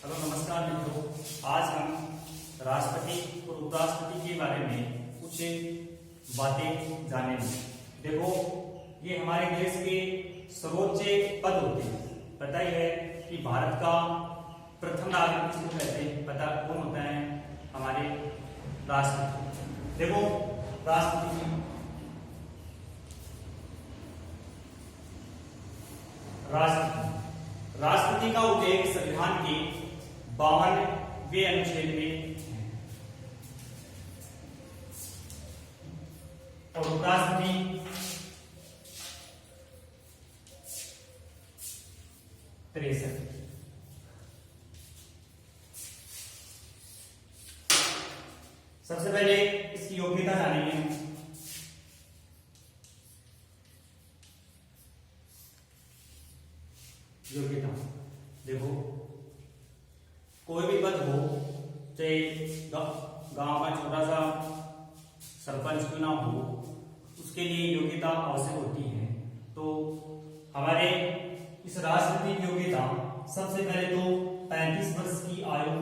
Hello नमस्कार मित्रों, आज हम राष्ट्रपति और उपराष्ट्रपति के बारे में कुछ बातें जानेंगे। देखो, ये हमारे देश के सर्वोच्च पद होते हैं। पता ही है कि भारत का प्रथम नागरिक किसको कहते हैं? पता कौन होता है? हमारे राष्ट्रपति। देखो, राष्ट्रपति का उल्लेख संविधान के 52वें अनुच्छेद में है और उपराष्ट्रपति 63। सबसे पहले इसकी योग्यता जानेंगे। योग्यता देखो, कोई भी पद हो, चाहे गांव में छोटा सा सरपंच क्यों ना हो, उसके लिए योग्यता आवश्यक होती है। तो हमारे इस राष्ट्रपति की योग्यता सबसे पहले तो 35 वर्ष की आयु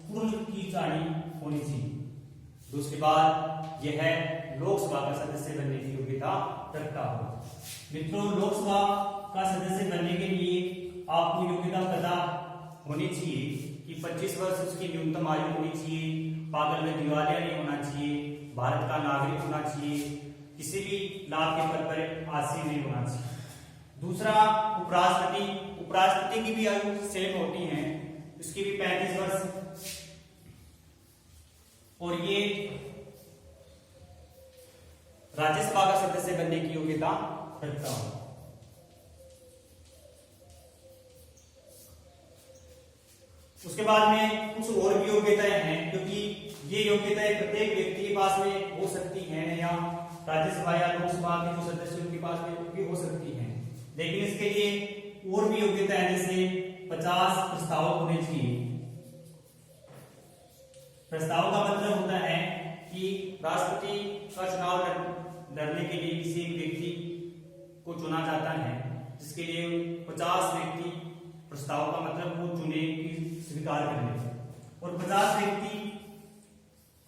पूर्ण की जानी होनी चाहिए। तो उसके बाद यह लोकसभा का सदस्य बनने की योग्यता रखता हो। मित्रों, लोकसभा का सदस्य बनने के लिए आपको योग्यता पता होनी चाहिए कि 25 वर्ष उसकी न्यूनतम आयु होनी चाहिए, पागल में दिवालिया नहीं होना चाहिए, भारत का नागरिक होना चाहिए, किसी भी लाभ के पद पर आसीन नहीं होना चाहिए। दूसरा, उपराष्ट्रपति की भी आयु सेम होती है, उसकी भी 35 वर्ष, और ये राज्यसभा का सदस्य बनने की योग्यता रखता हूं। उसके बाद में कुछ और भी योग्यताएं हैं, क्योंकि ये योग्यताएं प्रत्येक व्यक्ति के पास में हो सकती हैं, या राज्यसभा या लोकसभा के जो सदस्य उनके पास में भी हो सकती हैं। लेकिन इसके लिए और भी योग्यताएं, जैसे 50 प्रस्तावक होने चाहिए। प्रस्ताव का मतलब होता है कि राष्ट्रपति का चुनाव लड़ने के लिए किसी व्यक्ति को चुना जाता है, जिसके लिए 50 व्यक्ति, प्रस्ताव का मतलब वो चुने की स्वीकार करने, और 50 व्यक्ति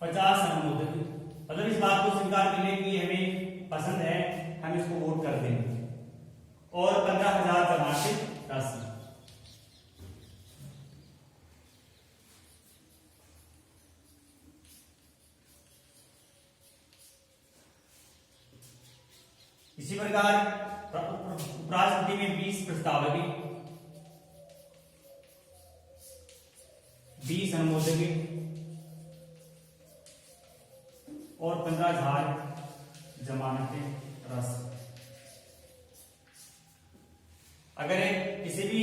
50 अनुमोदक, मतलब इस बात को स्वीकार करने की हमें पसंद है, हम इसको वोट कर देंगे, और 15,000 जमानत राशि। इसी प्रकार उपराष्ट्रपति में 20 प्रस्तावक, 20 अनुमोदक और 15,000 जमानतें राशि। अगर किसी भी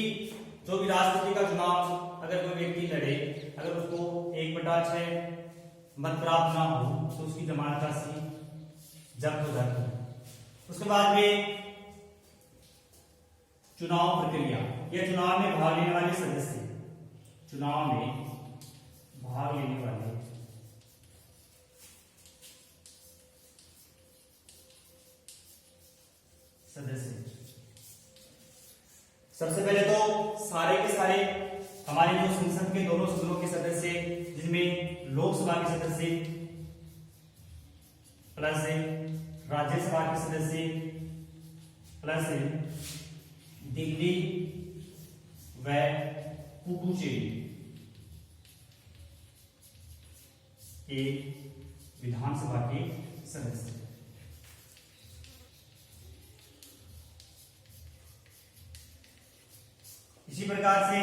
जो भी राष्ट्रपति का चुनाव अगर कोई व्यक्ति लड़े, अगर उसको 1/6 मत प्राप्त ना हो, तो उसकी जमानत राशि जब्त हो जाती है। उसके बाद में चुनाव प्रक्रिया, यह चुनाव में भाग लेने वाले सदस्य, चुनाव में भाग लेने वाले सदस्य, सबसे पहले तो सारे के सारे हमारे जो संसद के दोनों सदनों के सदस्य, जिनमें लोकसभा के सदस्य प्लस राज्यसभा के सदस्य प्लस दिल्ली व पुडुचेरी के विधानसभा के सदस्य। इसी प्रकार से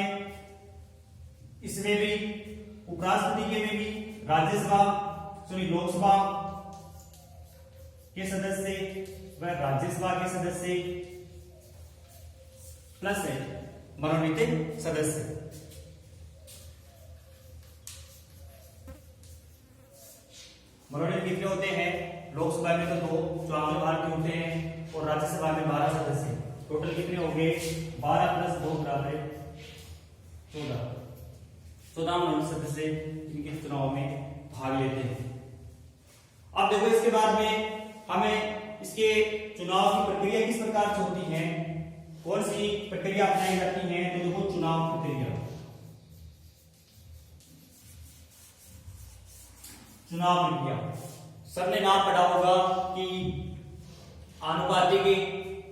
इसमें भी, उपराष्ट्रपति के में भी लोकसभा के सदस्य व राज्यसभा के सदस्य प्लस मनोनीत सदस्य। मनोनीत कितने होते हैं? लोकसभा में तो 2, 54 भारतीय होते हैं, और राज्यसभा में 12 सदस्य। टोटल कितने हो गए? 12 + 2 = 14 मनोनीत सदस्य इनके चुनाव में भाग लेते हैं। अब देखो, इसके बाद में हमें इसके चुनाव की प्रक्रिया किस प्रकार से होती है, कौन सी प्रक्रिया अपनाई जाती है? तो देखो, चुनाव प्रक्रिया चुनाव प्रक्रिया, सबने नाम पढ़ा होगा कि आनुपातिक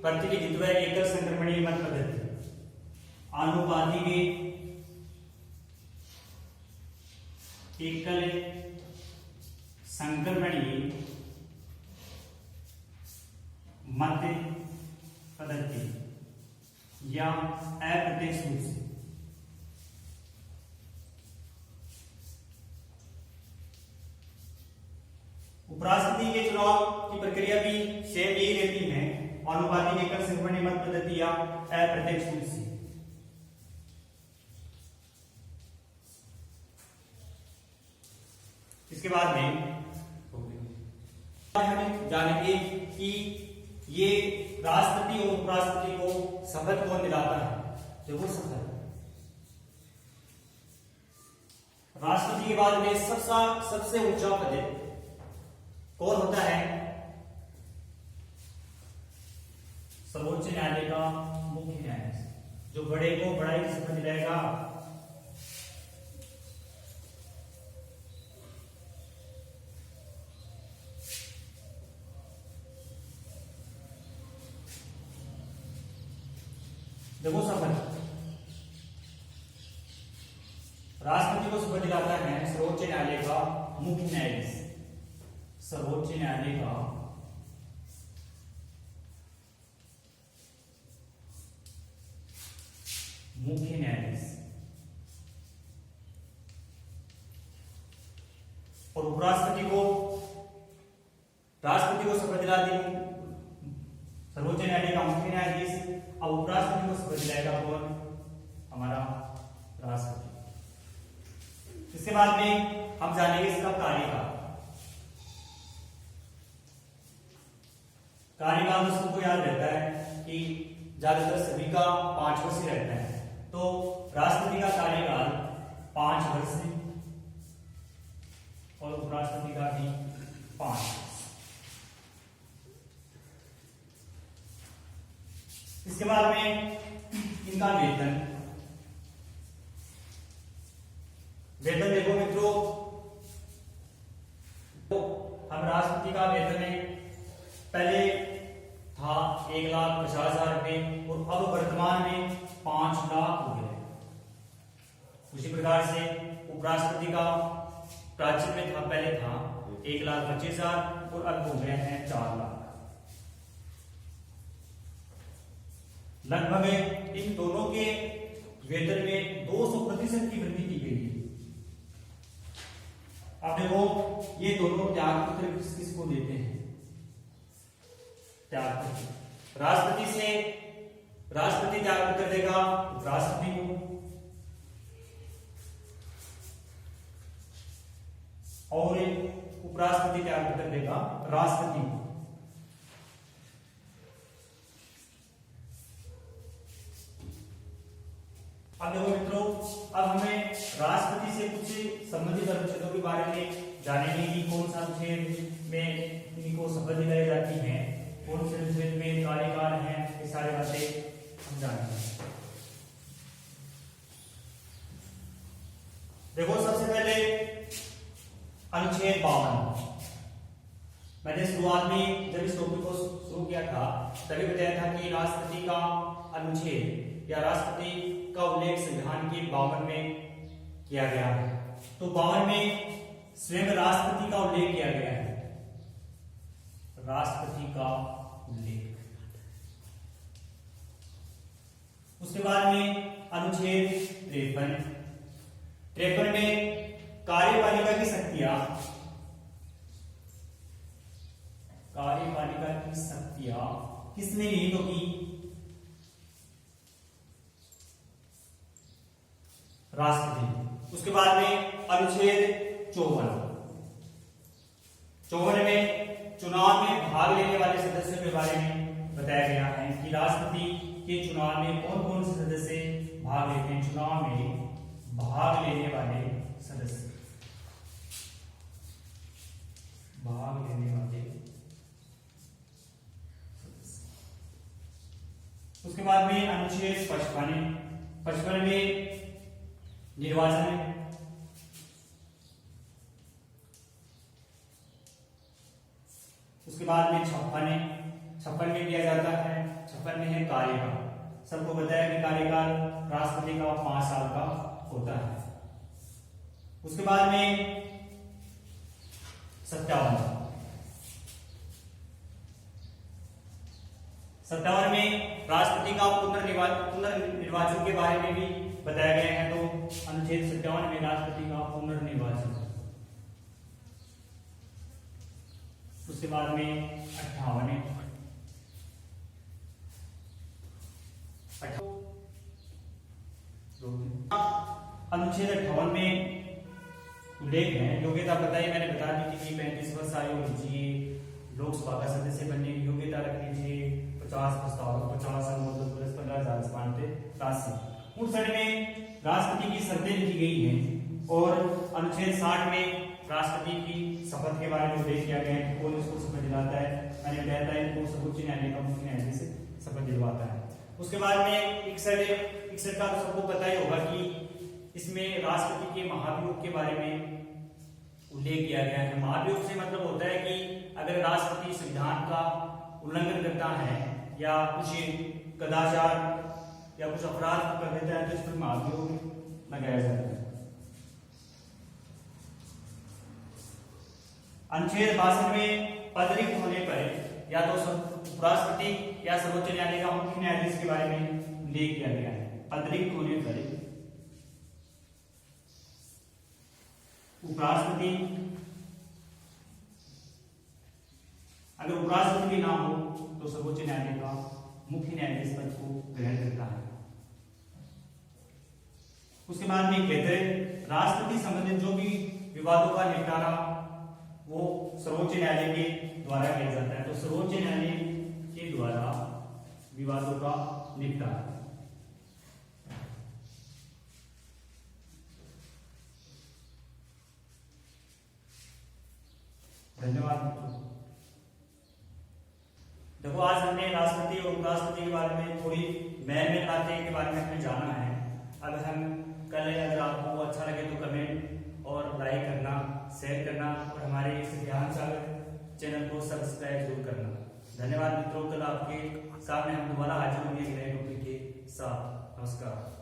प्रतिनिधित्व एकल संक्रमणीय मत पद्धति, आनुपातिक एकल संक्रमणीय मत पद्धति या अप्रत्यक्ष रूप से उपराष्ट्रपति के चुनाव की प्रक्रिया भी सेम यही रहती है, आनुपातिक एकल संक्रमणीय मत पद्धति या अप्रत्यक्ष रूप से। इसके बाद में हम जानेंगे कि ये राष्ट्रपति और उपराष्ट्रपति को शपथ कौन दिलाता है। देखो शपथ राष्ट्रपति के बाद में सबसे ऊंचा पद कौन होता है? सर्वोच्च न्यायालय का मुख्य न्यायाधीश, जो बड़े को बड़ाई की शपथ दिलाएगा। देखो शपथ राष्ट्रपति को शपथ दिलाता है सर्वोच्च न्यायालय का मुख्य न्यायाधीश, सर्वोच्च न्यायालय का मुख्य न्यायाधीश। और उपराष्ट्रपति को शपथ दिलाती सर्वोच्च न्यायालय का मुख्य न्यायाधीश। अब उपराष्ट्रपति को शपथ दिलाएगा कौन? हमारा राष्ट्रपति। इसके बाद में हम जानेंगे इसका कार्यकाल। कार्यकाल तो सबको याद रहता है कि ज्यादातर सभी का 5 वर्ष ही रहता है, तो राष्ट्रपति का कार्यकाल 5 वर्ष और उपराष्ट्रपति का भी 5 वर्ष। इसके बाद में इनका वेतन देखो मित्रों, तो हम राष्ट्रपति का वेतन पहले था 1,50,000 रुपये और अब वर्तमान में 5 लाख हो गया। उसी प्रकार से उपराष्ट्रपति का प्राचीन में था, पहले था 1,25,000 और अब हो गए हैं 4 लाख। लगभग इन दोनों के वेतन में 200% की वृद्धि की गई है। अब देखो ये दोनों त्याग पत्र किसको देते हैं? त्याग पत्र राष्ट्रपति त्याग पत्र देगा उपराष्ट्रपति को, और उपराष्ट्रपति त्याग पत्र देगा राष्ट्रपति को। अब देखो मित्रों, अब हमें राष्ट्रपति से कुछ संबंधित अनुच्छेदों के बारे में जानेंगे कि कौन सा अनुच्छेद में इनको शपथ दिलाई जाती है, कौन से अनुच्छेद में कार्यकाल है, ये सारी बातें हम जानेंगे। देखो सबसे पहले अनुच्छेद 52। मैंने शुरुआत में जब इस टॉपिक को शुरू किया था तभी बताया था कि राष्ट्रपति का अनुच्छेद या राष्ट्रपति का उल्लेख संविधान के 52 में किया गया है। तो 52 में स्वयं राष्ट्रपति का उल्लेख किया गया है, राष्ट्रपति का उल्लेख। उसके बाद में अनुच्छेद 53 में कार्यपालिका की शक्तियां किसने निहित होगी? राष्ट्रपति। उसके बाद में अनुच्छेद 54 में चुनाव में भाग लेने वाले सदस्यों के बारे में बताया गया है कि राष्ट्रपति के चुनाव में कौन कौन से सदस्य भाग लेते हैं। चुनाव में भाग लेने वाले सदस्य, भाग लेने वाले सदस्य। उसके बाद में अनुच्छेद 55 में निर्वाचन उसके बाद में 56 है, 56 में किया जाता है, 56 में है कार्यकाल। सबको बताया कि कार्यकाल राष्ट्रपति का 5 साल का होता है। उसके बाद में 57 में राष्ट्रपति का पुनर्निर्वाचन के बारे में भी बताया गया है। तो अनुच्छेद 57 में राष्ट्रपति का पुनर्निर्वाचन। उसके बाद में 58 अनुच्छेद 58 में उल्लेख है योग्यता बताइए। मैंने बता दी थी कि 35 वर्ष आयु होनी चाहिए, लोकसभा का सदस्य बनने की योग्यता रखनी चाहिए, 50 प्रस्ताव, 50 अनुमोदन प्लस 15,000 मानते राशि। 59 में राष्ट्रपति की शर्तें लिखी गई हैं और अनुच्छेद 60 में राष्ट्रपति की शपथ के बारे में उल्लेख किया गया है कि कौन इसको शपथ दिलाता है। मैंने बताया था इनको सर्वोच्च न्यायालय का मुख्य न्यायाधीश से शपथ दिलवाता है। उसके बाद में 61 का तो सबको पता ही होगा कि इसमें राष्ट्रपति के महाभियोग के बारे में उल्लेख किया गया है। महाभियोग से मतलब होता है कि अगर राष्ट्रपति संविधान का उल्लंघन करता है या कुछ कदाचार या कुछ अपराध कर देता है तो इस पर महाभियोग लगाया जाता है। अनुच्छेद 62 में पद रिक्त होने पर या तो उपराष्ट्रपति या सर्वोच्च न्यायालय का मुख्य न्यायाधीश के बारे में उल्लेख किया गया है। पद रिक्त होने पर उपराष्ट्रपति, अगर उपराष्ट्रपति ना हो तो सर्वोच्च न्यायालय का मुख्य न्यायाधीश पद को ग्रहण करता है। उसके बाद में कहते हैं राष्ट्रपति संबंधित जो भी विवादों का निपटारा वो सर्वोच्च न्यायालय के द्वारा किया जाता है। तो सर्वोच्च न्यायालय के द्वारा विवादों का निपटारा। धन्यवाद। देखो आज हमने राष्ट्रपति और उपराष्ट्रपति के बारे में थोड़ी मेन बातें के बारे में हमें जाना है। अब हम कल अगर आपको अच्छा लगे तो कमेंट और लाइक करना, शेयर करना और हमारे इस ज्ञान सागर चैनल को सब्सक्राइब जरूर करना। धन्यवाद मित्रों, कल आपके सामने हम दोबारा हाजिर होंगे एक नए टॉपिक के साथ। नमस्कार।